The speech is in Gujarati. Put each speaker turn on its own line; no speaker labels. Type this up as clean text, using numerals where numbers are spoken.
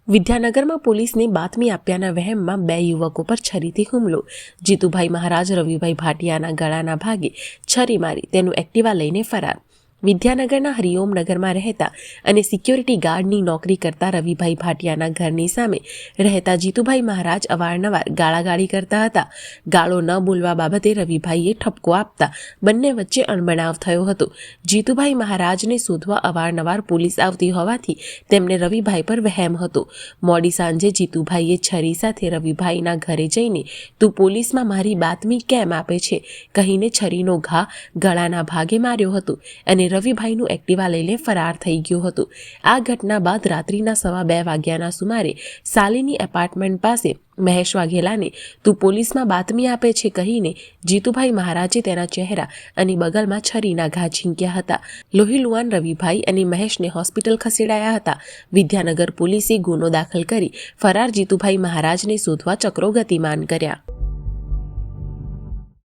વિદ્યાનગરમાં પોલીસને બાતમી આપ્યાના વહેમમાં બે યુવકો પર છરીથી હુમલો. જીતુભાઈ મહારાજ રવિભાઈ ભાટિયાના ગળાના ભાગે છરી મારી તેનું એક્ટિવા લઈને ફરાર. વિદ્યાનગરના હરિઓમ નગરમાં રહેતા અને સિક્યોરિટી ગાર્ડની નોકરી કરતા રવિભાઈ ભાટિયાના ઘરની સામે રહેતા જીતુભાઈ મહારાજ અવારનવાર ગાળાગાળી કરતા હતા. ગાળો ન બોલવા બાબતે રવિભાઈએ ઠપકો આપતા બંને વચ્ચે અણબનાવ થયો હતો. જીતુભાઈ મહારાજને શોધવા અવારનવાર પોલીસ આવતી હોવાથી તેમને રવિભાઈ પર વહેમ હતો. મોડી સાંજે જીતુભાઈએ છરી સાથે રવિભાઈના ઘરે જઈને તું પોલીસમાં મારી બાતમી કેમ આપે છે કહીને છરીનો ઘા ગળાના ભાગે માર્યો હતો અને રવિભાઈનું એક્ટિવા લઈને ફરાર થઈ ગયો હતો. આ ઘટના બાદ રાત્રિના 2:15 વાગ્યાના સુમારે સાલીની એપાર્ટમેન્ટ પાસે મહેશ વાઘેલાને તું પોલીસમાં બાતમી આપે છે કહીને જીતુભાઈ મહારાજે તેના ચહેરા અને બગલમાં છરીના ઘા ઝીંક્યા હતા. લોહીલુહાન રવિભાઈ અને મહેશને હોસ્પિટલ ખસેડાયા હતા. વિદ્યાનગર પોલીસે ગુનો દાખલ કરી ફરાર જીતુભાઈ મહારાજને શોધવા ચક્રો ગતિમાન કર્યા.